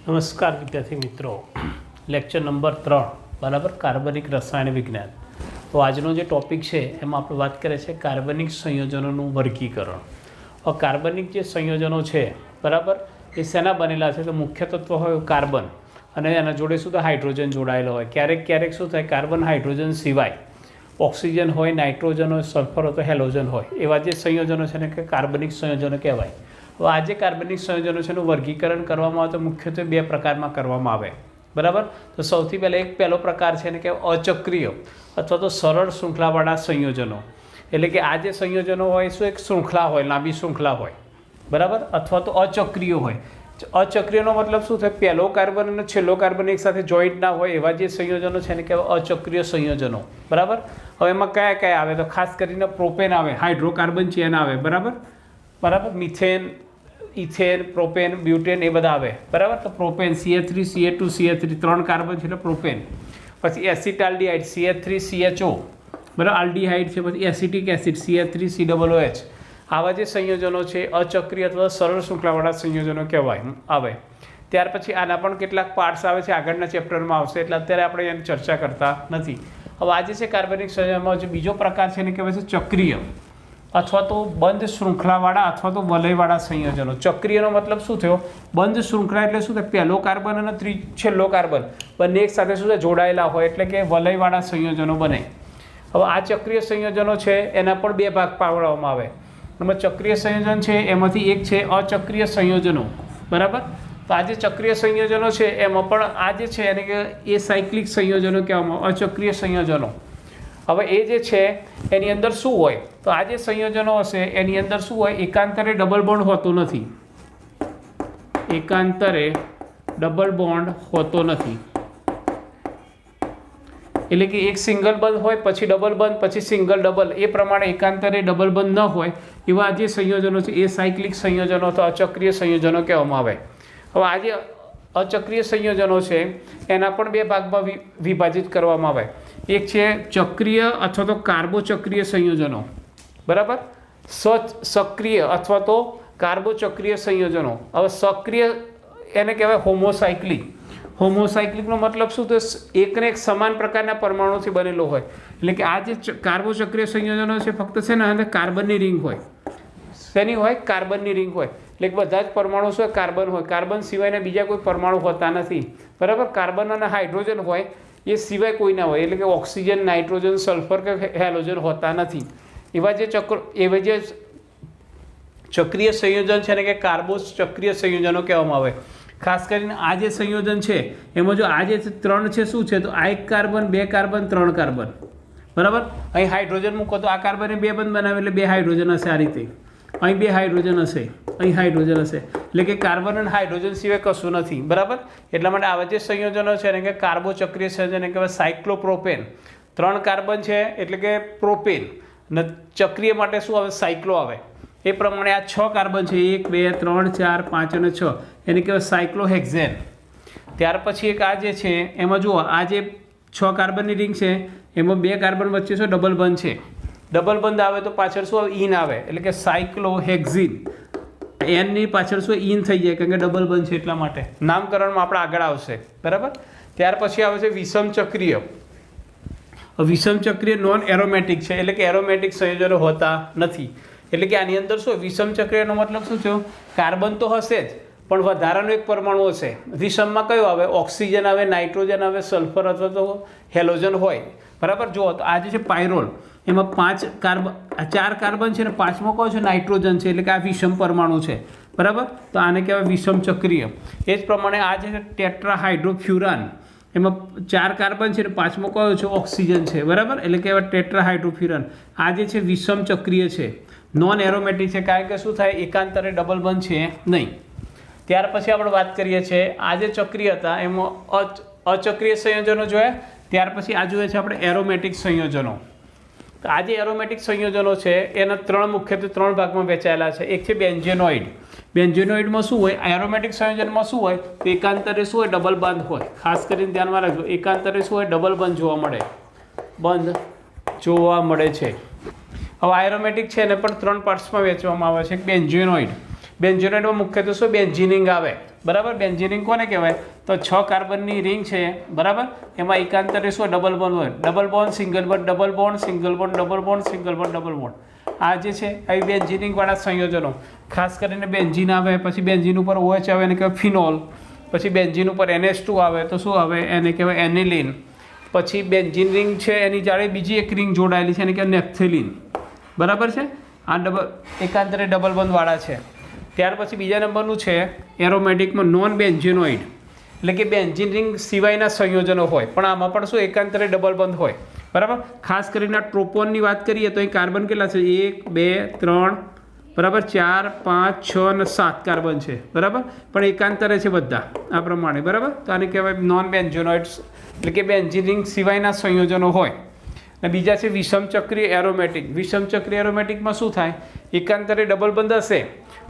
નમસ્કાર વિદ્યાર્થી મિત્રો, લેક્ચર નંબર 3 બરાબર કાર્બનિક રસાયણ વિજ્ઞાન. તો આજનો જે ટૉપિક છે એમાં આપણે વાત કરીએ છીએ કાર્બનિક સંયોજનોનું વર્ગીકરણ. હવે કાર્બનિક જે સંયોજનો છે બરાબર એ શેના બનેલા છે? તો મુખ્ય તત્વ હોય કાર્બન અને એના જોડે શું થાય? હાઇડ્રોજન જોડાયેલો હોય. ક્યારેક ક્યારેક શું થાય? કાર્બન હાઇડ્રોજન સિવાય ઓક્સિજન હોય, નાઇટ્રોજન હોય, સલ્ફર હોય તો હેલોજન હોય. એવા જે સંયોજનો છે ને કે કાર્બનિક સંયોજનો કહેવાય. હવે આ જે કાર્બનિક સંયોજનો છે એનું વર્ગીકરણ કરવામાં આવે તો મુખ્યત્વે બે પ્રકારમાં કરવામાં આવે બરાબર. તો સૌથી પહેલાં પહેલો પ્રકાર છે ને કે અચક્રીય અથવા તો સરળ શૃંખલાવાળા સંયોજનો. એટલે કે આ જે સંયોજનો હોય શું એક શૃંખલા હોય, લાંબી શૃંખલા હોય બરાબર, અથવા તો અચક્રીય હોય. અચક્રીયનો મતલબ શું થાય? પહેલો કાર્બન અને છેલ્લો કાર્બન એક સાથે જોઈન્ટ ના હોય એવા જે સંયોજનો છે ને કહેવાય અચક્રીય સંયોજનો બરાબર. હવે એમાં કયા કયા આવે? તો ખાસ કરીને પ્રોપેન આવે, હાઇડ્રોકાર્બન ચેન આવે બરાબર બરાબર, મિથેન, ઇથેન, પ્રોપેન, બ્યુટેન એ બધા આવે બરાબર. તો પ્રોપેન CH3 CH2 CH3 ત્રણ કાર્બન છે એટલે પ્રોપેન. પછી એસિટાલ્ડીહાઇડ CH3 CHO બરાબર, આલ્ડીહાઇડ છે. પછી એસિટિક એસિડ CH3 COOH. આવા જે સંયોજનો છે અચક્રીય અથવા સરળ શૃંખલાવાળા સંયોજનો કહેવાય આવે. ત્યાર પછી આના પણ કેટલાક પાર્ટ્સ આવે છે, આગળના ચેપ્ટરમાં આવશે એટલે અત્યારે આપણે એની ચર્ચા કરતા નથી. હવે આજે છે કાર્બનિક સંયોજનમાં જે બીજો પ્રકાર છે એને કહેવાય છે ચક્રીય અથવા તો બંધ શૃંખલાવાળા અથવા તો વલયવાળા સંયોજનો. ચક્રીયનો મતલબ શું થયો? બંધ શૃંખલા એટલે શું થાય? પહેલો કાર્બન અને છેલ્લો કાર્બન બંને એક સાથે શું થાય? જોડાયેલા હોય એટલે કે વલયવાળા સંયોજનો બને. હવે આ ચક્રીય સંયોજનો છે એના પણ બે ભાગ પાડવામાં આવે. એમાં ચક્રીય સંયોજન છે એમાંથી એક છે અચક્રીય સંયોજનો બરાબર. તો આ જે ચક્રીય સંયોજનો છે એમાં પણ આ જે છે એને કે એ સાયક્લિક સંયોજનો કહેવામાં, અચક્રીય સંયોજનો. હવે એ જે છે એની અંદર શું હોય? તો આ જે સંયોજનો હશે એની અંદર શું હોય? એકાંતરે ડબલ બોન્ડ હોતો નથી. એકાંતરે ડબલ બોન્ડ હોતો નથી એટલે કે એક સિંગલ બંધ હોય પછી ડબલ બંધ પછી સિંગલ ડબલ એ પ્રમાણે એકાંતરે ડબલ બંધ ન હોય એવા જે સંયોજનો છે એ સાયક્લિક સંયોજનો અથવા અચક્રીય સંયોજનો કહેવામાં આવે. હવે આ જે અચક્રીય સંયોજનો છે એના પણ બે ભાગમાં વિભાજિત કરવામાં આવે. એક છે ચક્રીય અથવા તો કાર્બોચક્રીય સંયોજનો બરાબર, સક્રિય અથવા તો કાર્બોચક્રીય સંયોજનો. હવે સક્રિય એને કહેવાય હોમોસાયક્લિક. હોમોસાયક્લિકનો મતલબ શું? તો એકને એક સમાન પ્રકારના પરમાણુથી બનેલો હોય. એટલે કે આ જે કાર્બોચક્રીય સંયોજનો છે ફક્ત છે ને અંદર કાર્બનની રિંગ હોય. શેની હોય? કાર્બનની રિંગ હોય. એટલે કે બધા જ પરમાણુ શું કાર્બન હોય. કાર્બન સિવાયના બીજા કોઈ પરમાણુ હોતા નથી બરાબર. કાર્બન અને હાઇડ્રોજન હોય એ સિવાય કોઈ ના હોય. એટલે કે ઓક્સિજન, નાઇટ્રોજન, સલ્ફર કે હેલોજન હોતા નથી. એવા જે ચક્રીય સંયોજન છે ને કે કાર્બોચક્રીય સંયોજનો કહેવામાં આવે. ખાસ કરીને આ જે સંયોજન છે એમાં જો આ જે ત્રણ છે શું છે? તો આ એક કાર્બન, બે કાર્બન, ત્રણ કાર્બન બરાબર. અહીં હાઇડ્રોજન મૂકો તો આ કાર્બને બે બંધ બનાવે એટલે બે હાઇડ્રોજન હશે. આ રીતે અહીં બે હાઇડ્રોજન હશે, અહીં હાઇડ્રોજન હશે. એટલે કે કાર્બન અને હાઇડ્રોજન સિવાય કશું નથી બરાબર. એટલા માટે આવા જે સંયોજનો છે ને કે કાર્બોચક્રીય સંયોજન કહેવાય. સાયક્લોપ્રોપેન, ત્રણ કાર્બન છે એટલે કે પ્રોપેન, અને ચક્રીય માટે શું આવે? સાયક્લો આવે. એ પ્રમાણે આ 6 કાર્બન છે, 1 2 3 4 5 અને 6 એને કહેવાય સાયક્લોહેક્ઝેન. ત્યાર પછી એક આ જે છે એમાં જુઓ આ જે 6 કાર્બનની રિંગ છે એમાં બે કાર્બન વચ્ચે શું ડબલ બંધ છે. ડબલ બંધ આવે તો પાછળ શું આવે? ઇન આવે એટલે કે સાયક્લોહેક્ઝીન. એનની પાછળ શું ઇન થઈ જાય કારણ કે ડબલ બંધ છે એટલા માટે. નામકરણમાં આપણે આગળ આવશે બરાબર. ત્યાર પછી આવે છે વિષમ ચક્રીય. વિષમ ચક્રીય નોન એરોમેટિક છે એટલે કે એરોમેટિક સંયોજનો હોતા નથી. એટલે કે આની અંદર શું વિષમ ચક્રીયનો મતલબ શું થયો? કાર્બન તો હશે જ પણ વધારાનો એક પરમાણુ હશે. વિષમમાં કયો આવે? ઓક્સિજન આવે, નાઇટ્રોજન આવે, સલ્ફર અથવા તો હેલોજન હોય બરાબર. જુઓ તો આ જે છે પાયરોલ એમાં 4 કાર્બન છે ને પાંચમો કયો છે? નાઇટ્રોજન છે. એટલે કે આ વિષમ પરમાણુ છે બરાબર. તો આને કહેવાય વિષમ ચક્રીય. એ જ પ્રમાણે આ જે ટેટ્રાહાઇડ્રોફ્યુરાન એમાં 4 કાર્બન છે ને પાંચમો કયો છે? ઓક્સિજન છે બરાબર. એટલે કહેવાય ટેટ્રાહાઇડ્રોફ્યુરાન. આ જે છે વિષમ ચક્રીય છે, નોન એરોમેટિક છે કારણ કે શું થાય? એકાંતરે ડબલ બંધ છે નહીં. ત્યાર પછી આપણે વાત કરીએ છીએ આ જે ચક્રીય હતા એમાં અચક્રીય સંયોજનો જોયા. ત્યાર પછી આ જોઈએ છે આપણે એરોમેટિક સંયોજનો. તો આ જે એરોમેટિક સંયોજનો છે એના મુખ્યત્વે ત્રણ ભાગમાં વહેંચાયેલા છે. એક છે બેન્ઝેનોઇડ. બેન્ઝેનોઇડમાં શું હોય? એરોમેટિક સંયોજનમાં શું હોય? તો એકાંતરે શું હોય? ડબલ બંધ હોય. ખાસ કરીને ધ્યાનમાં રાખજો, એકાંતરે શું હોય? ડબલ બંધ જોવા મળે છે. હવે એરોમેટિક છે એને પણ 3 પાર્ટ્સમાં વહેંચવામાં આવે છે. બેન્ઝેનોઇડ. બેન્ઝેનોઇડમાં મુખ્યત્વે શું? બેન્ઝીનિંગ આવે બરાબર. બેન્ઝીન રિંગ કોને કહેવાય? તો 6 કાર્બનની રિંગ છે, બરાબર. એમાં એકાંતરે શું ડબલ બોન્ડ હોય, double bond, single bond, double bond, single bond, double bond, single bond, double bond. આ જે છે આવી બેન્ઝીન રિંગવાળા સંયોજનો, ખાસ કરીને બેન્ઝીન આવે, પછી બેન્ઝીન ઉપર OH આવે એને કહેવાય ફિનોલ, પછી બેન્ઝીન ઉપર NH2 આવે તો શું આવે? એને કહેવાય એનિલિન. પછી બેન્ઝીન રિંગ છે એની જાડે બીજી એક રિંગ જોડાયેલી છે એને કહેવાય નેપ્થેલિન, બરાબર છે. આ એકાંતરે ડબલ બોન્ડવાળા છે. ત્યાર પછી બીજા નંબરનું છે એરોમેટિકમાં નોન બેન્ઝિનોઇડ, એટલે કે બેન્ઝીન રિંગ સિવાયના સંયોજનો હોય પણ આમાં પણ શું એકાંતરે ડબલ બોન્ડ હોય, બરાબર. ખાસ કરીને ટ્રોપોનની વાત કરીએ તો અહીં કાર્બન કેટલા છે? 1 2 3, બરાબર, 4 5 6 અને 7 કાર્બન છે, બરાબર. પણ એકાંતરે છે બધા આ પ્રમાણે, બરાબર. તો આને કહેવાય નોન બેન્ઝિનોઇડ્સ, એટલે કે બેન્ઝીન રિંગ સિવાયના સંયોજનો હોય. અને બીજા છે વિષમચક્રીય એરોમેટિક. વિષમચક્રીય એરોમેટિકમાં શું થાય? એકાંતરે ડબલ બોન્ડ હશે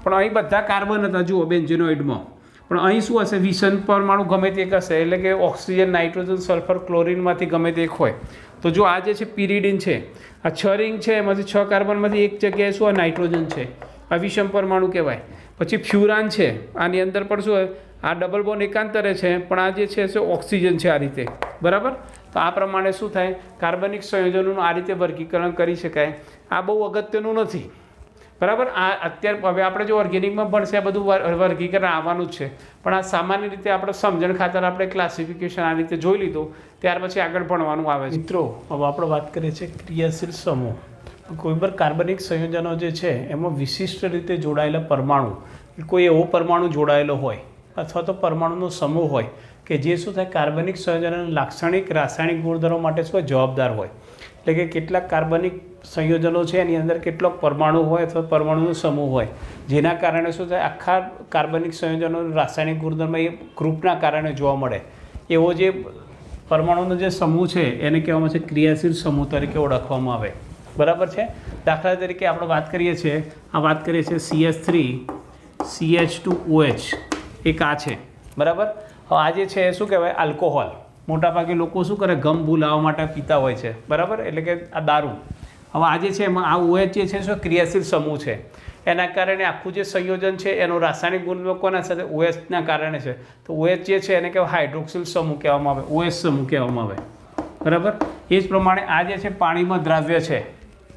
પણ અહીં બધા કાર્બન હતા, જુઓ બેન્ઝિનોઇડમાં, પણ અહીં શું હશે? વિષમ પરમાણુ ગમે તે એક હશે, એટલે કે ઓક્સિજન, નાઇટ્રોજન, સલ્ફર, ક્લોરિનમાંથી ગમે તે એક હોય. તો જો આ જે છે પિરિડિન છે, આ 6 રિંગ છે, એમાંથી 6 કાર્બનમાંથી એક જગ્યાએ શું આ નાઇટ્રોજન છે, આ વિષમ પરમાણુ કહેવાય. પછી ફ્યુરાન છે, આની અંદર પણ શું આ ડબલ બોન્ડ એકાંતરે છે પણ આ જે છે ઓક્સિજન છે આ રીતે, બરાબર. તો આ પ્રમાણે શું થાય? કાર્બનિક સંયોજનોનું આ રીતે વર્ગીકરણ કરી શકાય. આ બહુ અગત્યનું નથી, બરાબર. આ અત્યારે હવે આપણે જો ઓર્ગેનિકમાં ભણશે આ બધું વર્ગીકરણ આવવાનું જ છે, પણ આ સામાન્ય રીતે આપણે સમજણ ખાતર આપણે ક્લાસિફિકેશન આ રીતે જોઈ લીધું, ત્યાર પછી આગળ ભણવાનું આવે છે. મિત્રો, હવે આપણે વાત કરીએ છીએ ક્રિયાશીલ સમૂહ. કોઈ પણ કાર્બનિક સંયોજનો જે છે એમાં વિશિષ્ટ રીતે જોડાયેલા પરમાણુ, કોઈ એવો પરમાણુ જોડાયેલો હોય અથવા તો પરમાણુનો સમૂહ હોય કે જે શું થાય? કાર્બનિક સંયોજનોના લાક્ષણિક રાસાયણિક ગુણધર્મો માટે શું જવાબદાર હોય. એટલે કે કેટલાક કાર્બનિક સંયોજનો છે એની અંદર કેટલોક પરમાણુ હોય અથવા પરમાણુનો સમૂહ હોય, જેના કારણે શું થાય? આખા કાર્બનિક સંયોજનોનો રાસાયણિક ગુણધર્મ એ ગ્રુપના કારણે જોવા મળે. એવો જે પરમાણુનો જે સમૂહ છે એને કહેવામાં છે ક્રિયાશીલ સમૂહ તરીકે ઓળખવામાં આવે, બરાબર છે. દાખલા તરીકે આપણે વાત કરીએ છીએ CH3 CH2OH, એક આ છે, બરાબર. હવે આ જે છે શું કહેવાય? આલ્કોહોલ. મોટાભાગે લોકો શું કરે? ગમ ભૂલાવવા માટે પીતા હોય છે, બરાબર, એટલે કે આ દારૂ. હવે આ જે છે એમાં આ OH જે છે શું ક્રિયાશીલ સમૂહ છે, એના કારણે આખું જે સંયોજન છે એનો રાસાયણિક ગુણધર્મ કોના સાથે? OHના કારણે છે. તો OH જે છે એને કહેવાય હાઇડ્રોક્સિલ સમૂહ કહેવામાં આવે, OH સમૂહ કહેવામાં આવે, બરાબર. એ જ પ્રમાણે આ જે છે પાણીમાં દ્રાવ્ય છે,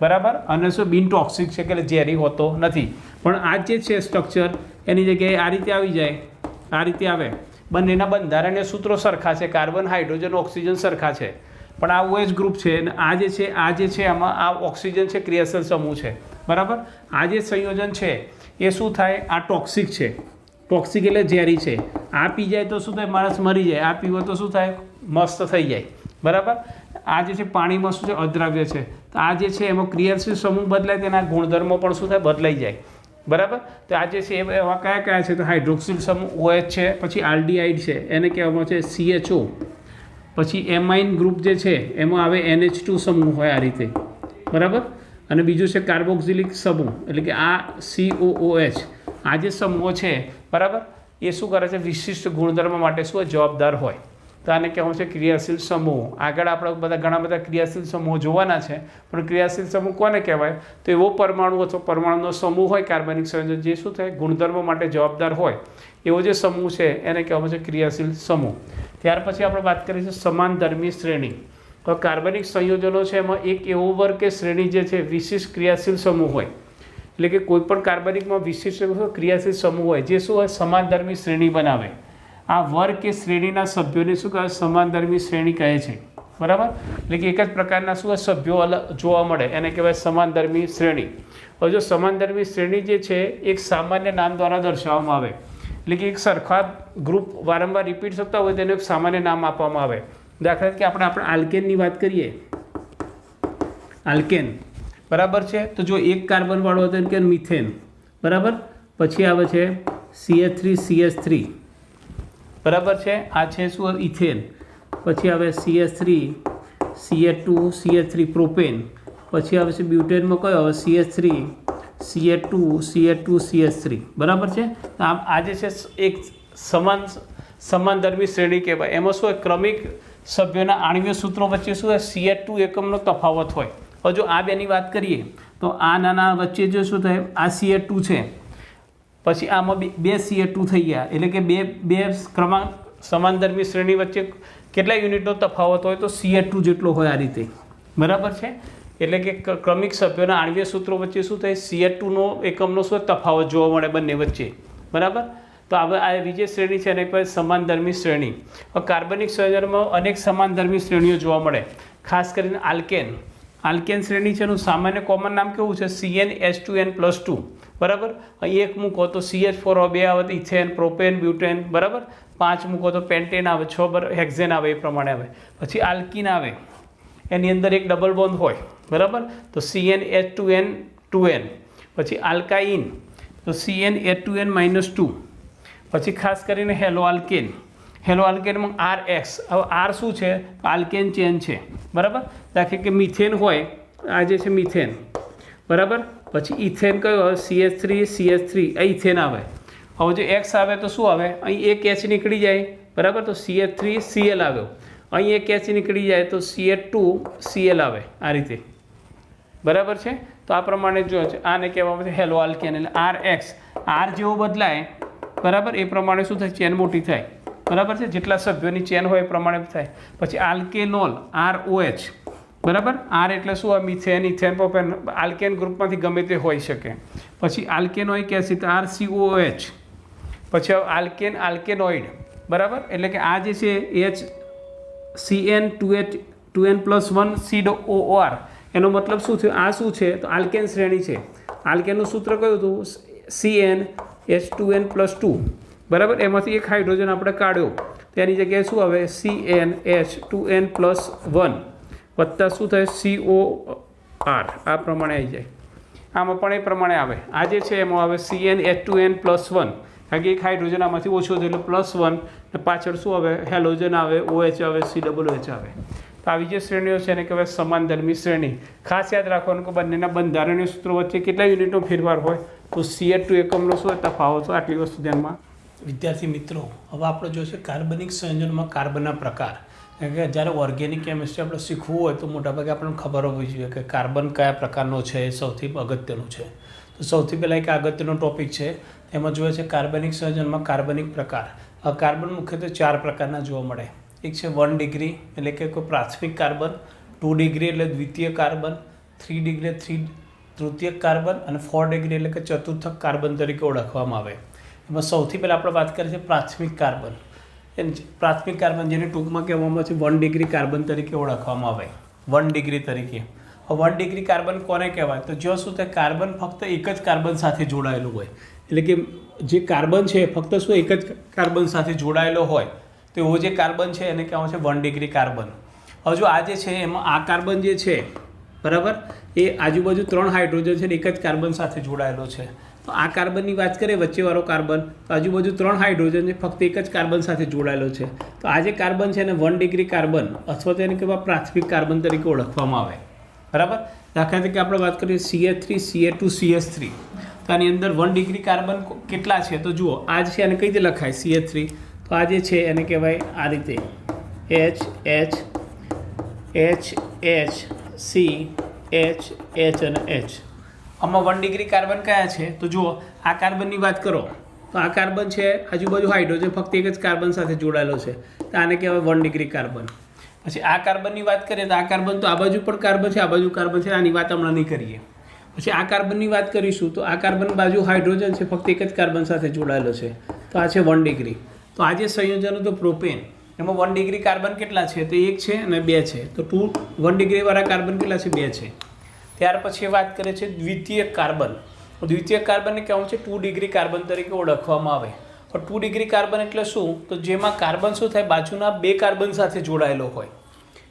બરાબર, અને શું બિન ટોક્સિક છે, કે ઝેરી હોતો નથી. પણ આ જે છે સ્ટ્રક્ચર એની જગ્યાએ આ રીતે આવી જાય, આ રીતે આવે. બંનેના બંધારણીય સૂત્રો સરખા છે, કાર્બન, હાઇડ્રોજન, ઓક્સિજન સરખા છે, પણ આ OH ગ્રુપ છે અને આ જે છે આમાં આ ઓક્સિજન છે, ક્રિયાશીલ સમૂહ છે, બરાબર. આ જે સંયોજન છે એ શું થાય? આ ટોક્સિક છે, ટોક્સિક એટલે ઝેરી છે. આ પી જાય તો શું થાય? માણસ મરી જાય. આ પીવો તો શું થાય? મસ્ત થઈ જાય, બરાબર. આ જે છે પાણીમાં શું છે? અદ્રાવ્ય છે. તો આ જે છે એમાં ક્રિયાશીલ સમૂહ બદલાય, તેના ગુણધર્મો પણ શું થાય? બદલાઈ જાય, બરાબર. તો આ જે છે એવા કયા છે? તો હાઇડ્રોક્સિલ સમૂહ OH છે, પછી આલ્ડીહાઇડ છે એને કહેવામાં છે CHO, પછી એમાઇન ગ્રુપ જે છે એમાં આવે NH2 સમૂહ હોય આ રીતે, બરાબર. અને બીજું છે કાર્બોક્સિલિક સમૂહ, એટલે કે આ COOH. આ જે સમૂહો છે, બરાબર, એ શું કરે છે? વિશિષ્ટ ગુણધર્મ માટે શું જવાબદાર હોય. તો આને કહેવામાં છે ક્રિયાશીલ સમૂહ. આગળ આપણે ઘણા બધા ક્રિયાશીલ સમૂહો જોવાના છે, પણ ક્રિયાશીલ સમૂહ કોને કહેવાય? તો એવો પરમાણુ અથવા પરમાણુનો સમૂહ હોય કાર્બનિક સંયોજન જે શું થાય? ગુણધર્મ માટે જવાબદાર હોય, એવો જે સમૂહ છે એને કહેવામાં છે ક્રિયાશીલ સમૂહ. ત્યાર પછી આપણે વાત કરીશું સમાનધર્મી શ્રેણી. તો કાર્બનિક સંયોજનો છે એમાં એક એવો વર્ગ કે શ્રેણી જે છે વિશિષ્ટ ક્રિયાશીલ સમૂહ હોય, એટલે કે કોઈ પણ કાર્બનિકમાં વિશિષ્ટ ક્રિયાશીલ સમૂહ હોય જે શું હોય? સમાનધર્મી શ્રેણી બનાવે. આ વર્ગ કે શ્રેણીના સભ્યોને શું કહેવાય? સમાનધર્મી શ્રેણી કહે છે, બરાબર. એટલે કે એક જ પ્રકારના શું સભ્યો અલગ જોવા મળે એને કહેવાય સમાનધર્મી શ્રેણી. હવે જો સમાનધર્મી શ્રેણી જે છે એક સામાન્ય નામ દ્વારા દર્શાવવામાં આવે, એટલે કે એક સરખા ગ્રુપ વારંવાર રિપીટ થતા હોય તેને એક સામાન્ય નામ આપવામાં આવે. દાખલા તરીકે આપણે આલ્કેનની વાત કરીએ, આલ્કેન, બરાબર છે. તો જો એક કાર્બનવાળો હતો કે મિથેન, બરાબર. પછી આવે છે CH3 CH3, બરાબર છે. આ છે શું? ઇથેન. પછી આવે CH3 CH2 CH3 પ્રોપેન. પછી આવે છે બ્યુટેનમાં કયો આવે? CH3 CH2 CH2 CH3, બરાબર છે. આ જે છે એક સમાનધર્મી શ્રેણી કહેવાય. એમાં શું હોય? ક્રમિક સભ્યોના આણ્વીય સૂત્રો વચ્ચે શું હોય? CH2 એકમનો તફાવત હોય. હવે જો આ બેની વાત કરીએ તો આ નાના વચ્ચે જો શું થાય? આ CH2 છે, પછી આમાં બે Ca2 થઈ ગયા, એટલે કે બે ક્રમાંક સમાનધર્મી શ્રેણી વચ્ચે કેટલા યુનિટનો તફાવત હોય તો Ca2 જેટલો હોય આ રીતે, બરાબર છે. એટલે કે ક્રમિક સભ્યોના આણ્વીય સૂત્રો વચ્ચે શું થાય, Ca2નો એકમનો શું તફાવત જોવા મળે બંને વચ્ચે, બરાબર. તો હવે આ બીજી શ્રેણી છે એને કહેવાય સમાનધર્મી શ્રેણી. કાર્બનિક સંયોજનમાં અનેક સમાનધર્મી શ્રેણીઓ જોવા મળે, ખાસ કરીને આલ્કેન શ્રેણી છે એનું સામાન્ય કોમન નામ કેવું છે, CnH2n+2, બરાબર. અહીં એક મૂકો તો CH4 2 આવે તો ઇથેન, પ્રોપેન, બ્યુટેન, બરાબર. 5 મૂકો તો પેન્ટેન આવે, 6 હેક્ઝેન આવે, એ પ્રમાણે આવે. પછી આલ્કીન આવે, એની અંદર એક ડબલ બોન્ડ હોય, બરાબર. તો CnH2n2n. પછી આલ્કાઇન તો CnH2n-2. પછી ખાસ કરીને હેલો આલ્કેનમાં RX. હવે R શું છે, આલ્કેન ચેન છે, બરાબર. દાખલા કે મિથેન હોય, આ જે છે મિથેન, બરાબર. પછી ઇથેન કયો આવે, CH3 આ ઇથેન આવે. હવે જો X આવે તો શું આવે, અહીં એક H નીકળી જાય, બરાબર. તો CH3Cl આવ્યો. અહીં એક H નીકળી જાય તો CH2Cl આવે, આ રીતે, બરાબર છે. તો આ પ્રમાણે જો છે આને કહેવામાં આવે છે હેલો આલ્કેન. એટલે RX, R જેવો બદલાય, બરાબર, એ પ્રમાણે શું થાય, ચેન મોટી થાય, બરાબર છે. જેટલા સભ્યોની ચેન હોય એ પ્રમાણે થાય. પછી આલ્કેનોલ, ROH, બરાબર. R એટલે શું, આ મિથેન, ઇથેન, પ્રોપેન, આલ્કેન ગ્રુપમાંથી ગમે તે હોઈ શકે. પછી આલ્કેનોઇક એસિડ, RCOH. પછી આલ્કેનોઇડ, બરાબર. એટલે કે આ જે છે CN2H2n+1 COOR, એનો મતલબ શું થયો, આ શું છે તો આલ્કેન શ્રેણી છે. આલ્કેનનું સૂત્ર કયું હતું, CnH2n+2, બરાબર. એમાંથી એક હાઇડ્રોજન આપણે કાઢ્યો, તેની જગ્યાએ શું આવે, CnH2n+1 વત્તા શું થાય, COR, આ પ્રમાણે આવી જાય. આમાં પણ એ પ્રમાણે આવે. આ જે છે એમાં આવે CnH2n+1, કારણ કે એક હાઇડ્રોજન આમાંથી ઓછો થયો એટલે +1, ને પાછળ શું આવે, હેલોજન આવે, OH આવે, COOH આવે. તો આવી જે શ્રેણીઓ છે એને કહેવાય સમાનધર્મી શ્રેણી. ખાસ યાદ રાખવાનું કે બંનેના બંધારણીય સૂત્રો વચ્ચે કેટલા યુનિટનો ફેરફાર હોય તો Ca2 એકમનો શું તફાવત હોય, આટલી વસ્તુ ધ્યાનમાં. વિદ્યાર્થી મિત્રો, હવે આપણે જોઈશે કાર્બનિક સંયોજનમાં કાર્બનના પ્રકાર. કારણ કે જ્યારે ઓર્ગેનિક કેમિસ્ટ્રી આપણે શીખવું હોય તો મોટાભાગે આપણને ખબર હોવી જોઈએ કે કાર્બન કયા પ્રકારનો છે, એ સૌથી અગત્યનું છે. તો સૌથી પહેલાં એક અગત્યનો ટોપિક છે, એમાં જોઈએ છે કાર્બનિક સંયોજનમાં કાર્બનિક પ્રકાર. કાર્બન મુખ્યત્વે 4 પ્રકારના જોવા મળે. એક છે 1 ડિગ્રી એટલે કે કોઈ પ્રાથમિક કાર્બન, 2 ડિગ્રી એટલે દ્વિતીય કાર્બન, 3 ડિગ્રી તૃતીયક કાર્બન, અને 4 ડિગ્રી એટલે કે ચતુર્થક કાર્બન તરીકે ઓળખવામાં આવે. એમાં સૌથી પહેલાં આપણે વાત કરીએ છીએ પ્રાથમિક કાર્બન. પ્રાથમિક કાર્બન જેને ટૂંકમાં કહેવામાં આવે છે 1 ડિગ્રી કાર્બન તરીકે ઓળખવામાં આવે, 1 ડિગ્રી તરીકે. 1 ડિગ્રી કાર્બન કોને કહેવાય, તો જો શું થાય, કાર્બન ફક્ત એક જ કાર્બન સાથે જોડાયેલું હોય. એટલે કે જે કાર્બન છે ફક્ત શું એક જ કાર્બન સાથે જોડાયેલો હોય, તો એવો જે કાર્બન છે એને કહેવામાં છે 1 ડિગ્રી કાર્બન. હવે જો આ જે છે એમાં આ કાર્બન જે છે, બરાબર, એ આજુબાજુ 3 હાઇડ્રોજન છે ને એક જ કાર્બન સાથે જોડાયેલો છે. તો આ કાર્બનની વાત કરીએ, વચ્ચેવાળો કાર્બન, તો આજુબાજુ 3 હાઇડ્રોજન છે, ફક્ત એક જ કાર્બન સાથે જોડાયેલો છે. તો આ જે કાર્બન છે એને 1 ડિગ્રી કાર્બન અથવા તો એને કહેવાય પ્રાથમિક કાર્બન તરીકે ઓળખવામાં આવે, બરાબર. દાખલા તરીકે આપણે વાત કરીએ CH3, CH2, CH3, તો આની અંદર 1 ડિગ્રી કાર્બન કેટલા છે તો જુઓ, આ છે એને કઈ રીતે લખાય, CH3, તો આ જે છે એને કહેવાય આ રીતે H H H H C H H અને H. આમાં 1 ડિગ્રી કાર્બન કયા છે તો જુઓ, આ કાર્બનની વાત કરો તો આ કાર્બન છે, આજુબાજુ હાઇડ્રોજન ફક્ત એક જ કાર્બન સાથે જોડાયેલો છે, તો આને કહેવાય 1 ડિગ્રી કાર્બન. પછી આ કાર્બનની વાત કરીએ તો આ કાર્બન તો આ બાજુ પણ કાર્બન છે, આ બાજુ કાર્બન છે, આની વાત હમણાં નહીં કરીએ. પછી આ કાર્બનની વાત કરીશું તો આ કાર્બન બાજુ હાઇડ્રોજન છે, ફક્ત એક જ કાર્બન સાથે જોડાયેલો છે, તો આ છે 1 ડિગ્રી. તો આ જે સંયોજન તો પ્રોપેન, એમાં 1 ડિગ્રી કાર્બન કેટલા છે તો 1 છે અને 2 છે, તો 1 ડિગ્રીવાળા કાર્બન કેટલા છે, 2 છે. ત્યાર પછી વાત કરીએ છીએ દ્વિતીયક કાર્બન. દ્વિતીયક કાર્બનને કહેવામાં છે 2 ડિગ્રી કાર્બન તરીકે ઓળખવામાં આવે. પણ 2 ડિગ્રી કાર્બન એટલે શું, તો જેમાં કાર્બન શું થાય, બાજુના 2 કાર્બન સાથે જોડાયેલો હોય.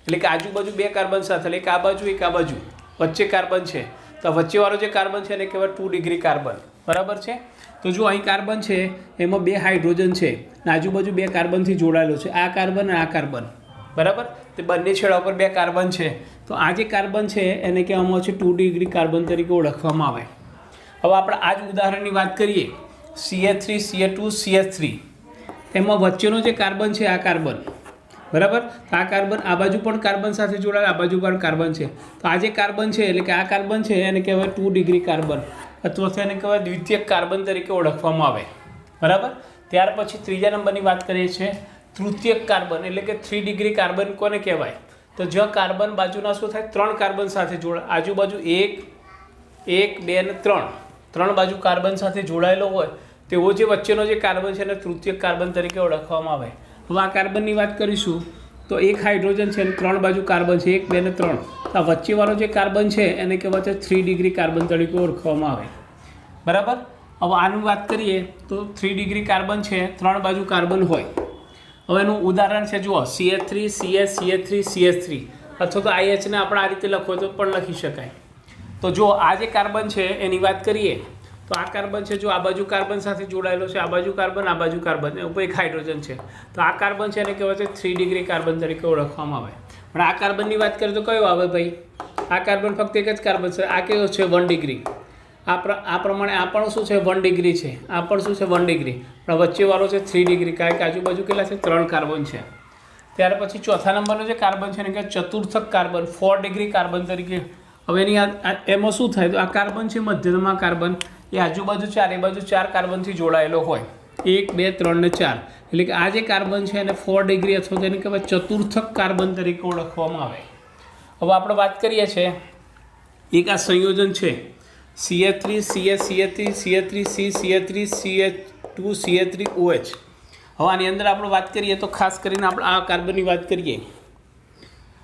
એટલે કે આજુબાજુ 2 કાર્બન સાથે, એટલે એક આ બાજુ એક આ બાજુ, વચ્ચે કાર્બન છે, તો વચ્ચેવાળો જે કાર્બન છે એને કહેવાય 2 ડિગ્રી કાર્બન, બરાબર છે. તો જો અહીં કાર્બન છે એમાં 2 હાઇડ્રોજન છે અને આજુબાજુ 2 કાર્બનથી જોડાયેલો છે, આ કાર્બન અને આ કાર્બન, બરાબર. તે બંને છેડા ઉપર 2 કાર્બન છે, તો આ જે કાર્બન છે એને કહેવામાં આવે છે 2 ડિગ્રી કાર્બન તરીકે ઓળખવામાં આવે. હવે આપણે આ જ ઉદાહરણની વાત કરીએ, CH3 CH2 CH3, એમાં વચ્ચેનો જે કાર્બન છે આ કાર્બન, બરાબર. તો આ કાર્બન આ બાજુ પણ કાર્બન સાથે જોડાયેલ, આ બાજુ પણ કાર્બન છે, તો આ જે કાર્બન છે એટલે કે આ કાર્બન છે એને કહેવાય 2 ડિગ્રી કાર્બન. અથવા તો એને કહેવાય દ્વિતીયક કાર્બન તરીકે ઓળખવામાં આવે, બરાબર. ત્યાર પછી ત્રીજા નંબરની વાત કરીએ છીએ તૃતીયક કાર્બન, એટલે કે 3 ડિગ્રી કાર્બન કોને કહેવાય? તો જ્યાં કાર્બન બાજુના શું થાય, 3 કાર્બન સાથે જોડાય, આજુબાજુ 1 2 અને 3 બાજુ કાર્બન સાથે જોડાયેલો હોય તેવો જે વચ્ચેનો જે કાર્બન છે એને તૃતીયક કાર્બન તરીકે ઓળખવામાં આવે. હવે આ કાર્બનની વાત કરીશું તો એક હાઇડ્રોજન છે અને 3 બાજુ કાર્બન છે, 1 2 અને 3. આ વચ્ચેવાળો જે કાર્બન છે એને કહેવાય છે 3 ડિગ્રી કાર્બન તરીકે ઓળખવામાં આવે, બરાબર. હવે આનું વાત કરીએ તો 3 ડિગ્રી કાર્બન છે, 3 બાજુ કાર્બન હોય. હવે એનું ઉદાહરણ છે, જુઓ CH3 CS CH3 CH3, અથવા તો IH ને આપણે આ રીતે લખો તો પણ લખી શકાય. તો જો આ જે કાર્બન છે એની વાત કરીએ તો આ કાર્બન છે, જો આ બાજુ કાર્બન સાથે જોડાયેલો છે, આ બાજુ કાર્બન ઉપર એક હાઇડ્રોજન છે, તો આ કાર્બન છે એને કહેવાય છે 3 ડિગ્રી કાર્બન તરીકે ઓળખવામાં આવે. પણ આ કાર્બનની વાત કરીએ તો કયો આવે ભાઈ? આ કાર્બન ફક્ત એક જ કાર્બન છે, આ કયો છે 1 ડિગ્રી. આ પ્રમાણે આ પણ શું છે 1 ડિગ્રી છે, આ પણ શું છે 1 ડિગ્રી, પણ વચ્ચેવાળો છે 3 ડિગ્રી, કારણ કે આજુબાજુ કેટલા છે 3 કાર્બન છે. ત્યાર પછી ચોથા નંબરનો જે કાર્બન છે એને કહેવાય ચતુર્થક કાર્બન, 4 ડિગ્રી કાર્બન તરીકે. હવે એની એમાં શું થાય, તો આ કાર્બન છે મધ્યમાં કાર્બન, એ આજુબાજુ 4 એ બાજુ 4 કાર્બનથી જોડાયેલો હોય, 1 2 3 ને 4, એટલે કે આ જે કાર્બન છે એને 4 ડિગ્રી અથવા તો એને કહેવાય ચતુર્થક કાર્બન તરીકે ઓળખવામાં આવે. હવે આપણે વાત કરીએ છીએ એક આ સંયોજન છે CH3 CS CH3 CH3 C CH3 CH2 CH3OH. હવે આની અંદર આપણે વાત કરીએ તો ખાસ કરીને આપણે આ કાર્બનની વાત કરીએ.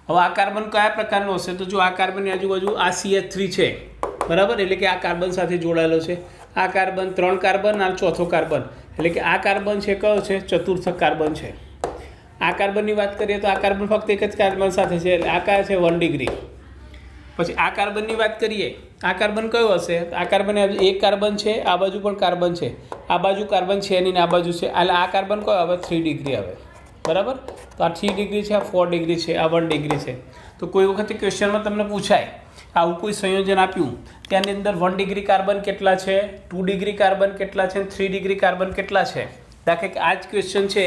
હવે આ કાર્બન કયા પ્રકારનો હશે, તો જો આ કાર્બનની આજુબાજુ આ CH3 છે, બરાબર, એટલે કે આ કાર્બન સાથે જોડાયેલો છે. આ કાર્બન 3 કાર્બન અને ચોથો કાર્બન, એટલે કે આ કાર્બન છે કયો છે ચતુર્થક કાર્બન છે. આ કાર્બનની વાત કરીએ તો આ કાર્બન ફક્ત એક જ કાર્બન સાથે છે, એટલે આ કયા છે 1 ડિગ્રી. પછી આ કાર્બનની વાત કરીએ, આ કાર્બન કયો હશે, આ કાર્બન એક કાર્બન છે, આ બાજુ પણ કાર્બન છે, આ બાજુ કાર્બન છે એની આ બાજુ છે, એટલે આ કાર્બન કયો આવે 3 ડિગ્રી આવે, બરાબર. તો આ 3 ડિગ્રી છે, આ 4 ડિગ્રી છે, આ 1 ડિગ્રી છે. તો કોઈ વખતે ક્વેશ્ચનમાં તમને પૂછાય આવું કોઈ સંયોજન આપ્યું ત્યાંની અંદર 1 ડિગ્રી કાર્બન કેટલા છે, 2 ડિગ્રી કાર્બન કેટલા છે, 3 ડિગ્રી કાર્બન કેટલા છે. દાખલા કે આ જ ક્વેશ્ચન છે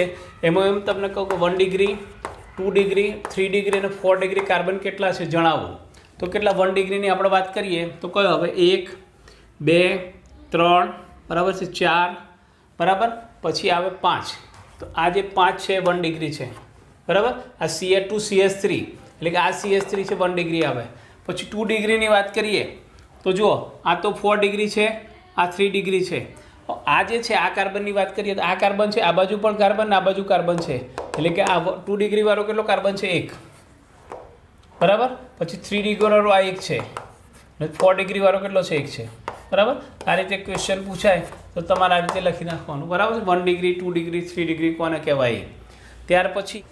એમાં એમ તમને કહું કે 1 ડિગ્રી 2 ડિગ્રી 3 ડિગ્રી અને 4 ડિગ્રી કાર્બન કેટલા છે જણાવો, તો કેટલા 1 ડિગ્રીની આપણે વાત કરીએ તો કયો હવે 1 2 3 બરાબર છે, 4 બરાબર, પછી આવે 5. તો આ જે 5 છે 1 ડિગ્રી છે, બરાબર. આ CH2 CH3 એટલે કે આ CH3 છે 1 ડિગ્રી આવે. પછી 2 ડિગ્રીની વાત કરીએ તો જુઓ આ તો 4 ડિગ્રી છે, આ 3 ડિગ્રી છે. આ જે છે આ કાર્બનની વાત કરીએ તો આ કાર્બન છે, આ બાજુ પણ કાર્બન, આ બાજુ કાર્બન છે, એટલે કે આ 2 ડિગ્રી વાળો કેટલો કાર્બન છે 1, બરાબર. પછી 3 ડિગ્રી વાળો આ 1 છે, 4 ડિગ્રી વાળો કેટલો છે 1 છે, બરાબર. આ રીતે ક્વેશ્ચન પૂછાય તો તમારે આ રીતે લખી નાખવાનું, બરાબર. 1 ડિગ્રી 2 ડિગ્રી 3 ડિગ્રી કોને કહેવાય. ત્યાર પછી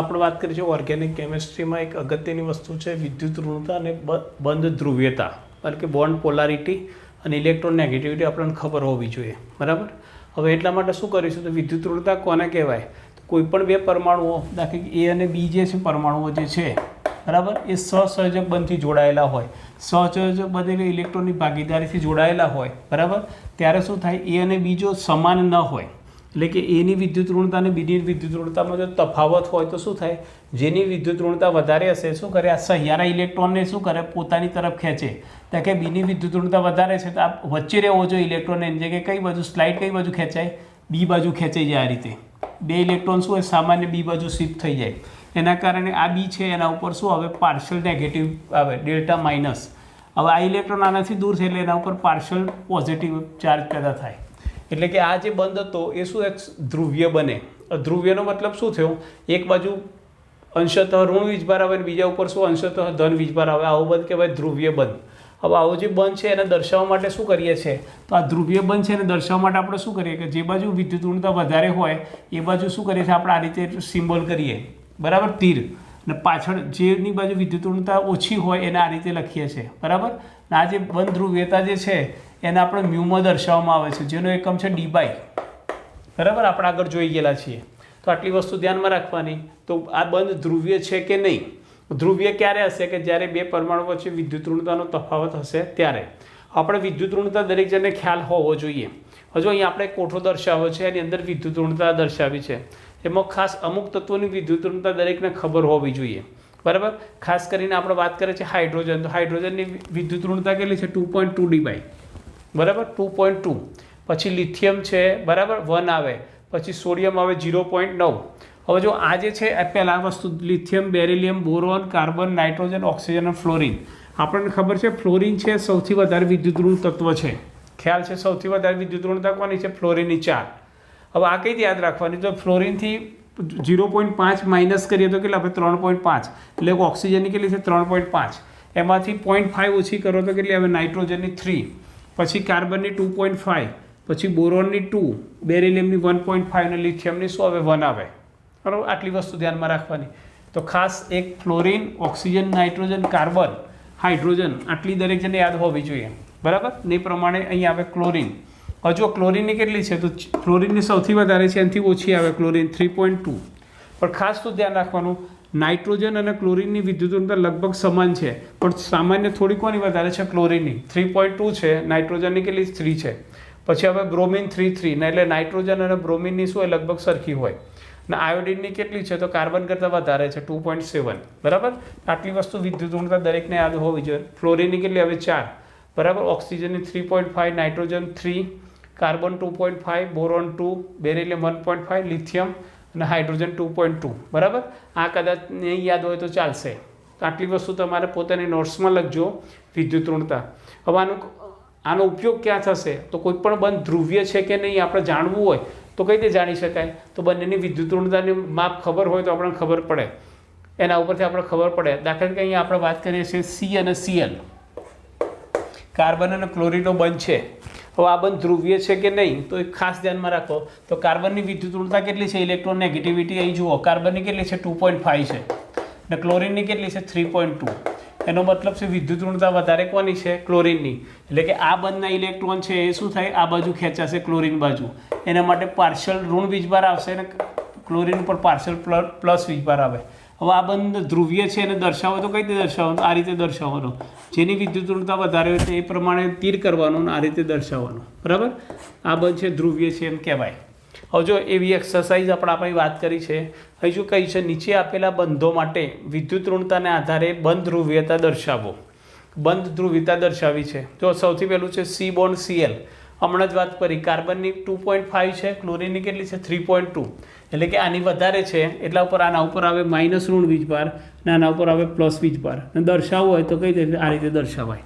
આપણે વાત કરીશું ઓર્ગેનિક કેમિસ્ટ્રીમાં એક અગત્યની વસ્તુ છે વિદ્યુત ઋણતા અને બંધ ધ્રુવીયતા, એટલે કે બોન્ડ પોલારિટી અને ઇલેક્ટ્રોન નેગેટિવિટી આપણને ખબર હોવી જોઈએ, બરાબર. હવે એટલા માટે શું કરીશું તો વિદ્યુત ઋણતા કોને કહેવાય, તો કોઈ પણ બે પરમાણુઓ દાખલા કે A અને B જે છે પરમાણુઓ જે છે, બરાબર, એ સહસંયોજક બંધથી જોડાયેલા હોય, સહસંયોજક બંધ એટલે ઇલેક્ટ્રોનની ભાગીદારીથી જોડાયેલા હોય, બરાબર. ત્યારે શું થાય, A અને B જો સમાન ન હોય, એટલે કે એની વિદ્યુત ઋણતા અને બીની વિદ્યુત ઋણતામાં જો તફાવત હોય તો શું થાય, જેની વિદ્યુત ઋણતા વધારે હશે શું કરે, આ સહિયારા ઇલેક્ટ્રોનને શું કરે પોતાની તરફ ખેંચે. ત્યાં કે બીની વિદ્યુત ઋણતા વધારે છે તો આ વચ્ચે રહેવો જોઈએ ઇલેક્ટ્રોન, એની જગ્યાએ કઈ બાજુ સ્લાઇડ કઈ બાજુ ખેંચાય, બી બાજુ ખેંચાઈ જાય. આ રીતે બે ઇલેક્ટ્રોન શું હોય સામાન્ય બી બાજુ શિફ્ટ થઈ જાય. એના કારણે આ બી છે એના ઉપર શું આવે પાર્શિયલ નેગેટિવ આવે, ડેલ્ટા માઇનસ. હવે આ ઇલેક્ટ્રોન આનાથી દૂર છે એટલે એના ઉપર પાર્શિયલ પોઝિટિવ ચાર્જ પેદા થાય. એટલે કે આ જે બંધ હતો એ શું એક ધ્રુવ્ય બને. ધ્રુવ્યનો મતલબ શું થયો, એક બાજુ અંશતઃ ઋણ વીજભાર આવે અને બીજા ઉપર શું અંશતઃ ધન વીજભાર આવે, આવો બંધ કહેવાય ધ્રુવ્ય બંધ. હવે આવો જે બંધ છે એને દર્શાવવા માટે શું કરીએ છીએ, તો આ ધ્રુવ્ય બંધ છે એને દર્શાવવા માટે આપણે શું કરીએ કે જે બાજુ વિદ્યુત ઋણતા વધારે હોય એ બાજુ શું કરીએ છીએ આપણે આ રીતે સિમ્બોલ કરીએ, બરાબર, તીર, અને પાછળ જેની બાજુ વિદ્યુત ઋણતા ઓછી હોય એને આ રીતે લખીએ છીએ, બરાબર. આ જે બંધ ધ્રુવ્યતા જે છે એને આપણે મ્યુમાં દર્શાવવામાં આવે છે, જેનો એકમ છે ડી બાય, બરાબર, આપણે આગળ જોઈ ગયેલા છીએ. તો આટલી વસ્તુ ધ્યાનમાં રાખવાની. તો આ બંધ ધ્રુવ્ય છે કે નહીં, ધ્રુવ્ય ક્યારે હશે કે જ્યારે બે પરમાણુ વચ્ચે વિદ્યુત ઋણતાનો તફાવત હશે ત્યારે. આપણે વિદ્યુત ઋણતા દરેક જણને ખ્યાલ હોવો જોઈએ. હજુ અહીં આપણે કોઠો દર્શાવ્યો છે એની અંદર વિદ્યુત ઋણતા દર્શાવી છે, એમાં ખાસ અમુક તત્વોની વિદ્યુત ઋણતા દરેકને ખબર હોવી જોઈએ, બરાબર. ખાસ કરીને આપણે વાત કરીએ છીએ હાઇડ્રોજન, તો હાઇડ્રોજનની વિદ્યુત ઋણતા કેટલી છે 2.2 ડી બાય, બરાબર 2.2, પછી લિથિયમ છે બરાબર 1 આવે, પછી સોડિયમ આવે 0.9. હવે જો આ જે છે પહેલાં વસ્તુ lithium, beryllium, boron, carbon, nitrogen, oxygen અને ફ્લોરિન. આપણને ખબર છે ફ્લોરિન છે સૌથી વધારે વિદ્યુતઋણ તત્વ છે, ખ્યાલ છે સૌથી વધારે વિદ્યુતઋણતા કોની છે? ફ્લોરિનની 4. હવે આ કઈ યાદ રાખવાની? તો ફ્લોરિનથી 0.5 માઇનસ કરીએ તો કેટલા આપણે 3.5, એટલે ઓક્સિજનની કેટલી છે 3.5, એમાંથી 0.5 ઓછી કરો તો કેટલી આવે? નાઇટ્રોજનની 3, પછી કાર્બનની 2.5, પછી બોરોનની 2, બેરિલિયમની 1.5 અને લિથિયમની શું આવે? 1 આવે. બરાબર, આટલી વસ્તુ ધ્યાનમાં રાખવાની. તો ખાસ એક fluorine, oxygen, nitrogen, carbon, hydrogen આટલી દરેક જણને યાદ હોવી જોઈએ. બરાબર ને? એ પ્રમાણે અહીં આવે ક્લોરિન. હજુ ક્લોરિનની કેટલી છે? તો ક્લોરિનની સૌથી વધારે છે, એનાથી ઓછી આવે ક્લોરિન 3.2. પણ ખાસ તો ધ્યાન રાખવાનું નાઇટ્રોજન અને ક્લોરિનની વિદ્યુતઋણતા લગભગ સમાન છે, પણ સામાન્ય થોડી કોની વધારે છે? ક્લોરિનની 3.2 છે, નાઇટ્રોજનની કેટલી 3 છે. પછી હવે બ્રોમિન 3.3 ને, એટલે નાઇટ્રોજન અને બ્રોમિનની શું હોય? લગભગ સરખી હોય. ને આયોડિનની કેટલી છે? તો કાર્બન કરતાં વધારે છે 2.7. બરાબર, આટલી વસ્તુ વિદ્યુતઋણતા દરેકને યાદ હોવી જોઈએ. ફ્લોરિનની કેટલી હવે 4. બરાબર, ઓક્સિજનની 3.5, nitrogen 3, carbon 2.5, boron 2, beryllium 1.5, lithium અને હાઇડ્રોજન 2.2. બરાબર, આ કદાચ નહીં યાદ હોય તો ચાલશે. આટલી વસ્તુ તમારે પોતાની નોટ્સમાં લખજો વિદ્યુતઋણતા. હવે આનો ઉપયોગ ક્યાં થશે? તો કોઈ પણ બંધ ધ્રુવીય છે કે નહીં આપણે જાણવું હોય તો કઈ રીતે જાણી શકાય? તો બંનેની વિદ્યુતઋણતાની માપ ખબર હોય તો આપણને ખબર પડે, એના ઉપરથી આપણે ખબર પડે. દાખલા તરીકે અહીંયા આપણે વાત કરીએ છીએ સી અને Cl, કાર્બન અને ક્લોરિનનો બંધ છે. હવે આ બંધ ધ્રુવીય છે કે નહીં તો એ ખાસ ધ્યાનમાં રાખો. તો કાર્બનની વિદ્યુતઋણતા કેટલી છે? ઇલેક્ટ્રોન નેગેટિવિટી અહીં જુઓ, કાર્બનની કેટલી છે? 2.5 છે અને ક્લોરિનની કેટલી છે? 3.2. એનો મતલબ છે વિદ્યુતઋણતા વધારે કોની છે? ક્લોરિનની. એટલે કે આ બંધના ઇલેક્ટ્રોન છે એ શું થાય? આ બાજુ ખેંચાશે, ક્લોરિન બાજુ. એના માટે પાર્શિયલ ઋણ વીજભાર આવશે અને ક્લોરિન ઉપર પાર્શિયલ પ્લસ વીજભાર આવે. હવે આ બંધ ધ્રુવીય છે એને દર્શાવો તો કઈ રીતે દર્શાવવાનું? આ રીતે દર્શાવવાનો. જેની વિદ્યુતઋણતા વધારે હોય તો એ પ્રમાણે તીર કરવાનું અને આ રીતે દર્શાવવાનું. બરાબર, આ બંધ છે ધ્રુવીય છે એમ કહેવાય. હવે જો એવી એક્સરસાઇઝ આપણે વાત કરી છે. હજુ કઈ છે? નીચે આપેલા બંધો માટે વિદ્યુતઋણતાને આધારે બંધ ધ્રુવીયતા દર્શાવો. બંધ ધ્રુવીયતા દર્શાવી છે. જો સૌથી પહેલું છે સી બોન્ડ Cl. હમણાં જ વાત કરી, કાર્બનની 2.5 છે, ક્લોરિનની કેટલી છે? 3.2. એટલે કે આની વધારે છે, એટલા ઉપર આના ઉપર આવે માઇનસ ઋણ વીજભાર અને આના ઉપર આવે પ્લસ વીજભાર. અને દર્શાવવું હોય તો કઈ રીતે? આ રીતે દર્શાવાય.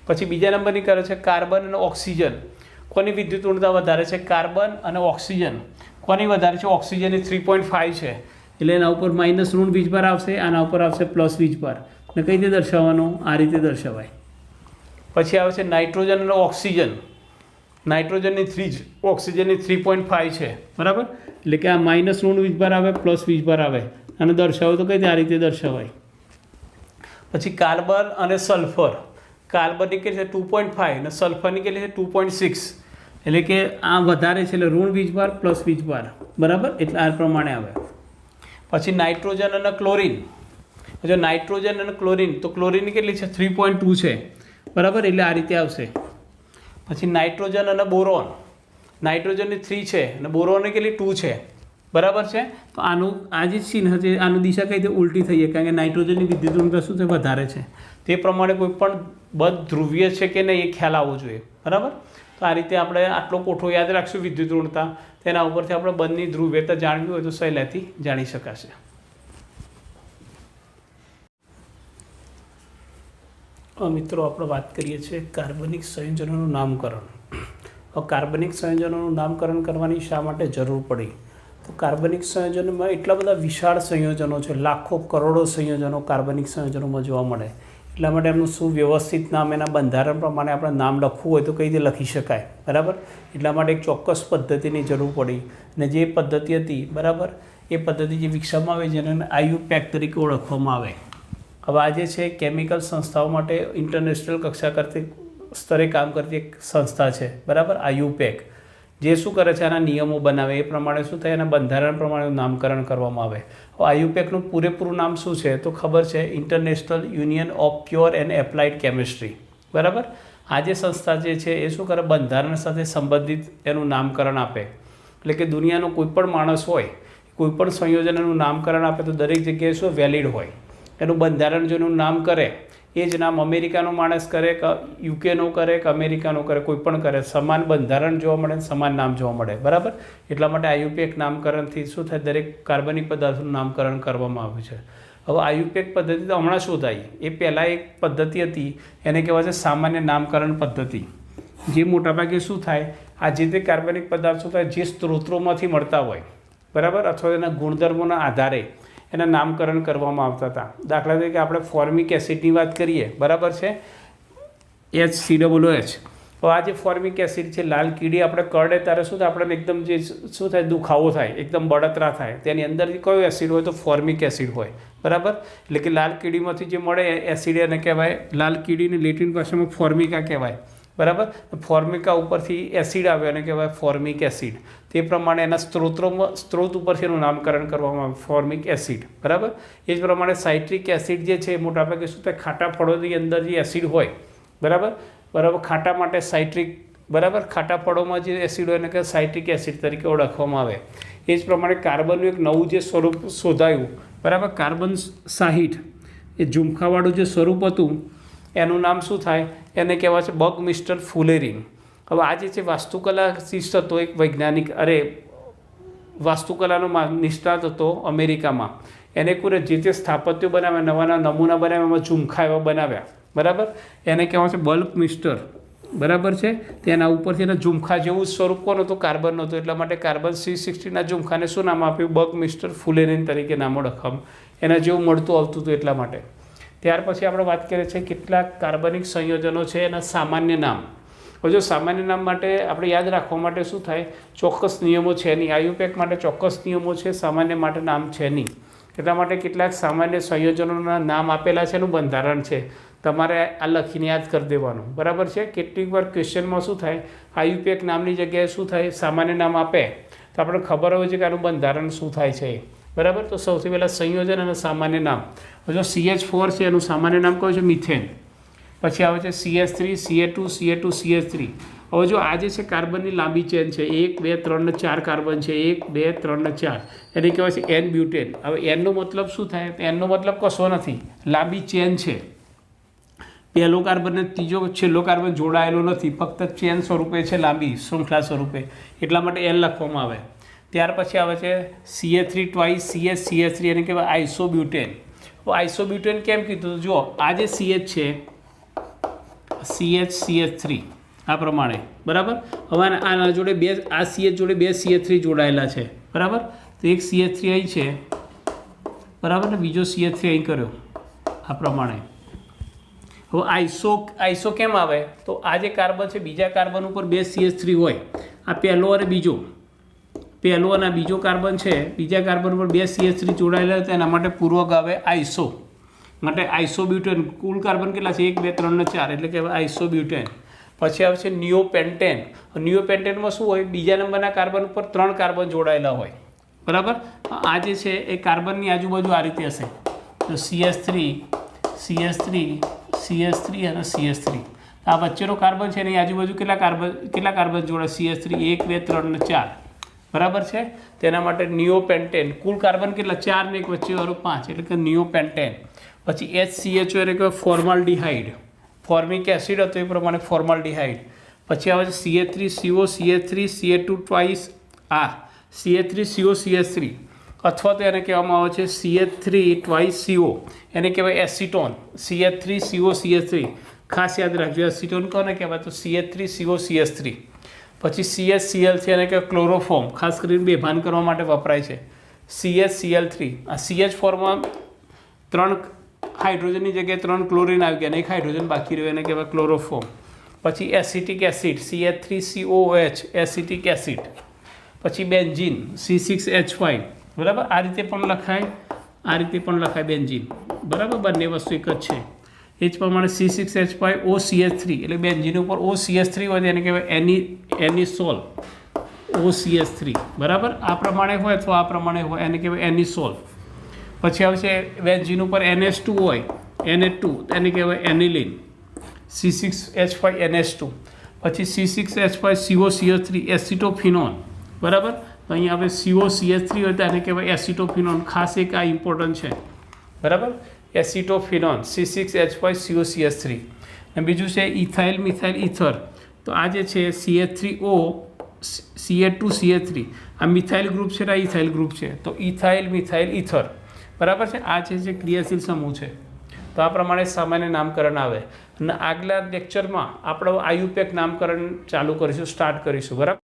પછી બીજા નંબરની કરે છે કાર્બન અને ઓક્સિજન. કોની વિદ્યુતઋણતા વધારે છે? કાર્બન અને ઓક્સિજન. કોની વધારે છે? ઓક્સિજનની 3.5 છે, એટલે એના ઉપર માઇનસ ઋણ વીજભાર આવશે, આના ઉપર આવશે પ્લસ વીજભાર. અને કઈ રીતે દર્શાવવાનું? આ રીતે દર્શાવાય. પછી આવે છે નાઇટ્રોજન અને ઓક્સિજન. નાઇટ્રોજનની 3, ઓક્સિજનની 3.5 છે. બરાબર, એટલે કે આ માઇનસ ઋણ વીજભાર આવે, પ્લસ વીજભાર આવે. અને દર્શાવો તો કઈ રીતે? આ રીતે દર્શાવાય. પછી કાર્બન અને સલ્ફર. કાર્બનની કેટલી છે? 2.5 અને સલ્ફરની કેટલી છે? 2.6. એટલે કે આ વધારે છે એટલે ઋણ વીજભાર પ્લસ વીજભાર. બરાબર, એટલે આ પ્રમાણે આવે. પછી નાઇટ્રોજન અને ક્લોરિન. જો નાઇટ્રોજન અને ક્લોરિન, તો ક્લોરિનની કેટલી છે? 3.2 છે. બરાબર, એટલે આ રીતે આવશે. પછી નાઇટ્રોજન અને બોરોન. નાઇટ્રોજનની 3 છે અને બોરોનની કેટલી? 2 છે. બરાબર છે. તો આનું આ જે ચિહ્ન છે આનું દિશા કઈ રીતે ઉલટી થઈ જાય? કારણ કે નાઇટ્રોજનની વિદ્યુતઋણતા શું છે? વધારે છે. તે પ્રમાણે કોઈ પણ બંધ ધ્રુવીય છે કે નહીં એ ખ્યાલ આવવો જોઈએ. બરાબર, તો આ રીતે આપણે આટલો કોઠો યાદ રાખશું વિદ્યુતઋણતા. તેના ઉપરથી આપણે બંધની ધ્રુવીયતા જાણવી હોય તો સહેલાઈથી જાણી શકાશે. મિત્રો આપણે વાત કરીએ છીએ કાર્બનિક સંયોજનોનું નામકરણ. હવે કાર્બનિક સંયોજનોનું નામકરણ કરવાની શા માટે જરૂર પડી? તો કાર્બનિક સંયોજનોમાં એટલા બધા વિશાળ સંયોજનો છે, લાખો કરોડો સંયોજનો કાર્બનિક સંયોજનોમાં જોવા મળે. એટલા માટે એમનું સુવ્યવસ્થિત નામ, એના બંધારણ પ્રમાણે આપણે નામ લખવું હોય તો કઈ રીતે લખી શકાય. બરાબર, એટલા માટે એક ચોક્કસ પદ્ધતિની જરૂર પડી. અને જે પદ્ધતિ હતી, બરાબર, એ પદ્ધતિ જે વિકસાવવામાં આવે જેને IUPAC તરીકે ઓળખવામાં આવે. હવે આજે છે કેમિકલ સંસ્થાઓ માટે ઇન્ટરનેશનલ કક્ષા કરતી સ્તરે કામ કરતી એક સંસ્થા છે. બરાબર, IUPAC, જે શું કરે છે? આના નિયમો બનાવે, એ પ્રમાણે શું થાય? એના બંધારણ પ્રમાણે નામકરણ કરવામાં આવે. હવે IUPACનું પૂરેપૂરું નામ શું છે? તો ખબર છે, international union of pure and applied chemistry. બરાબર, આ જે સંસ્થા જે છે એ શું કરે? બંધારણ સાથે સંબંધિત એનું નામકરણ આપે. એટલે કે દુનિયાનો કોઈ પણ માણસ હોય, કોઈ પણ સંયોજનનું નામકરણ આપે તો દરેક જગ્યાએ શું વેલિડ હોય. એનું બંધારણ જેનું નામ કરે એ જ નામ અમેરિકાનો માણસ કરે કે યુકેનો કરે કે અમેરિકાનો કરે, કોઈ પણ કરે, સમાન બંધારણ જોવા મળે, સમાન નામ જોવા મળે, બરાબર. એટલા માટે IUPAC નામકરણથી શું થાય, દરેક કાર્બનિક પદાર્થનું નામકરણ કરવામાં આવ્યું છે. હવે IUPAC પદ્ધતિ તો હમણાં શોધાઈ, એ પહેલાં એક પદ્ધતિ હતી, એને કહેવાય છે સામાન્ય નામકરણ પદ્ધતિ. જે મોટાભાગે શું થાય, આ જે તે કાર્બનિક પદાર્થો થાય જે સ્ત્રોતોમાંથી મળતા હોય, બરાબર, અથવા એના ગુણધર્મોના આધારે એના નામકરણ કરવામાં આવતા હતા. દાખલા તરીકે આપણે ફોર્મિક એસિડની વાત કરીએ, બરાબર છે, HCOOH. તો આ જે ફોર્મિક એસિડ છે, લાલ કીડી આપણે કરડે ત્યારે શું થાય, આપણને એકદમ જે શું થાય, દુખાવો થાય, એકદમ બળતરા થાય. તેની અંદરથી કયો એસિડ હોય, તો ફોર્મિક એસિડ હોય, બરાબર. એટલે કે લાલ કીડીમાંથી જે મળે એસિડ એને કહેવાય, લાલ કીડીને લેટિન ભાષામાં ફોર્મિકા કહેવાય, બરાબર. ફોર્મિકા ઉપરથી એસિડ આવે અને કહેવાય ફોર્મિક એસિડ. તે પ્રમાણે એના સ્ત્રોત ઉપરથી એનું નામકરણ કરવામાં આવે, ફોર્મિક એસિડ, બરાબર. એ જ પ્રમાણે સાઇટ્રિક એસિડ જે છે, મોટાભાગે શું થાય, ખાટા ફળોની અંદર જે એસિડ હોય, બરાબર, ખાટા માટે સાઇટ્રિક, બરાબર, ખાટા ફળોમાં જે એસિડ હોય એને કે સાઇટ્રિક એસિડ તરીકે ઓળખવામાં આવે. એ જ પ્રમાણે કાર્બનનું એક નવું જે સ્વરૂપ શોધાયું, બરાબર, કાર્બન 60, એ ઝુમખાવાળું જે સ્વરૂપ હતું એનું નામ શું થાય, એને કહેવાય છે બકમિસ્ટર ફુલેરિન. હવે આ જે છે વાસ્તુકલા શિષ્ટ હતો, એક વૈજ્ઞાનિક, વાસ્તુકલાનો નિષ્ણાત હતો અમેરિકામાં. એને કોઈ જે તે સ્થાપત્યો બનાવ્યા, નવા નમૂના બનાવ્યા, એમાં ઝુમખા એવા બનાવ્યા, બરાબર. એને કહેવાય છે બલ્કમિસ્ટર, બરાબર છે. તેના ઉપરથી એના ઝુમખા જેવું સ્વરૂપ કોનું હતું, કાર્બનનું હતું. એટલા માટે કાર્બન 360ના ઝુમખાને શું નામ આપ્યું, બકમિસ્ટર ફુલેરિન તરીકે નામ ઓળખવામાં, એના જેવું મળતું આવતું હતું એટલા માટે. ત્યાર પછી આપણે વાત કરીએ છીએ કેટલાક કાર્બનિક સંયોજનો છે એના સામાન્ય નામ. હવે જો સામાન્ય નામ માટે આપણે યાદ રાખવા માટે શું થાય, ચોક્કસ નિયમો છે નહીં. IUPAC માટે ચોક્કસ નિયમો છે, સામાન્ય માટે નામ છે નહીં. એટલા માટે કેટલાક સામાન્ય સંયોજનોના નામ આપેલા છે, એનું બંધારણ છે, તમારે આ લખીને યાદ કરી દેવાનું, બરાબર છે. કેટલીક વાર ક્વેશ્ચનમાં શું થાય, IUPAC નામની જગ્યાએ શું થાય, સામાન્ય નામ આપે તો આપણે ખબર હોય છે કે આનું બંધારણ શું થાય છે, બરાબર. તો સૌથી પહેલાં સંયોજન અને સામાન્ય નામ. જો CH4 છે એનું સામાન્ય નામ કયું છે, મિથેન. પછી આવે છે CH3, CA2, CA2, CH3. હવે જો આ જે છે કાર્બનની લાંબી ચેન છે, 1 2 3 ને 4 કાર્બન છે, 1 2 3 ને 4, એને કહેવાય છે N-બ્યુટેન. હવે Nનો મતલબ શું થાય, Nનો મતલબ કશો નથી, લાંબી ચેન છે. પહેલો કાર્બન ને ત્રીજો છેલ્લો કાર્બન જોડાયેલો નથી, ફક્ત ચેન સ્વરૂપે છે, લાંબી શૃંખલા સ્વરૂપે, એટલા માટે N લખવામાં આવે. ત્યાર પછી આવે છે CH3 ટ્વાઇસ CH3, એને કહેવાય આઇસોબ્યુટેન. આઇસોબ્યુટેન કેમ કીધું, જો આ જે CH છે, CH3 આ પ્રમાણે, બરાબર. હવે આના જોડે બે, આ CH જોડે બે CH3 જોડાયેલા છે, બરાબર. તો એક CH3 અહીં છે, બરાબર, ને બીજો CH3 અહીં કર્યો, આ પ્રમાણે. હવે આઈસો કેમ આવે, તો આ જે કાર્બન છે, બીજા કાર્બન ઉપર બે CH3 હોય, આ પહેલો અને બીજો, પહેલો અને બીજો કાર્બન છે, બીજા કાર્બન પર બે CH3 જોડાયેલા હતા, એના માટે પૂર્વક આવે આઈસો, માટે આઇસોબ્યુટેન. કુલ કાર્બન કેટલા છે, 1 2 3 ને 4, એટલે કે આઇસોબ્યુટેન. પછી આવે છે નિયોપેન્ટેન. નિયોપેન્ટેનમાં શું હોય, બીજા નંબરના કાર્બન ઉપર 3 કાર્બન જોડાયેલા હોય, બરાબર. આ જે છે એ કાર્બનની આજુબાજુ આ રીતે હશે, તો CH3 CH3 CH3 અને CH3. આ વચ્ચેનો કાર્બન છે એની આજુબાજુ કેટલા કાર્બન જોડે, CH3 1 2 3 ને 4, બરાબર છે. તેના માટે નિયોપેન્ટેન. કુલ કાર્બન કેટલા, 4 ને એક વચ્ચેવાળું 5, એટલે કે નિયોપેન્ટેન. પછી HCHO એટલે કે ફોર્માલ્ડિહાઇડ, ફોર્મિક એસિડ હતો એ પ્રમાણે ફોર્માલ્ડિહાઇડ. પછી આવે છે CH3CO CH3 CA2 ટ્વાઇસ આ CH3CO CH3, અથવા તો એને કહેવામાં આવે છે CH3 ટ્વાઇસ CO, એને કહેવાય એસિટોન. CH3CO CH3 ખાસ યાદ રાખજો, એસિટોન કોને કહેવાય, તો CH3CO CH3. પછી CHCl છે, એને કહેવાય ક્લોરોફોર્મ, ખાસ કરીને બેભાન કરવા માટે વપરાય છે, CHCl3. આ CH4માં 3 હાઇડ્રોજનની જગ્યાએ 3 ક્લોરીન આવી ગયા અને 1 હાઇડ્રોજન બાકી રહ્યો, એને કહેવાય ક્લોરોફોર્મ. પછી acetic acid CH3COOH acetic acid. પછી બેન્ઝીન C6H5, બરાબર. આ રીતે પણ લખાય, આ રીતે પણ લખાય બેન્ઝીન, બરાબર. બંને વસ્તુ એક જ છે. એ જ પ્રમાણે C6H5OCH3, એટલે બેન્ઝીન ઉપર OCH3 હોય એને કહેવાય એનિસોલ OCH3, બરાબર. આ પ્રમાણે હોય અથવા આ પ્રમાણે હોય એને કહેવાય એનિસોલ. પછી આવશે બેન્ઝીન ઉપર NH2 હોય, NH2, એને કહેવાય એનિલિન, C6H5NH2. પછી C6H5COCH3 એસિટોફિનોન, બરાબર. તો અહીંયા હવે COCH3 હોય તો એને કહેવાય એસિટોફિનોન. ખાસ એક આ ઇમ્પોર્ટન્ટ છે, બરાબર. એસિટોફિનોન C6H5COCH3 અને બીજું છે ઇથાઇલ મિથાઇલ ઇથર. તો આ જે છે CH3O CH2CH3 આ મિથાઇલ ગ્રુપ છે ને આ ઇથાઇલ ગ્રુપ છે, તો ઇથાઇલ મિથાઇલ ઇથર. બરાબર છે. આ છે જે ક્રિયાશીલ સમૂહ છે. તો આ પ્રમાણે સામાન્ય નામકરણ આવે. અને આગલા લેક્ચરમાં આપણે આયુપેક નામકરણ ચાલુ કરીશું, સ્ટાર્ટ કરીશું. બરાબર.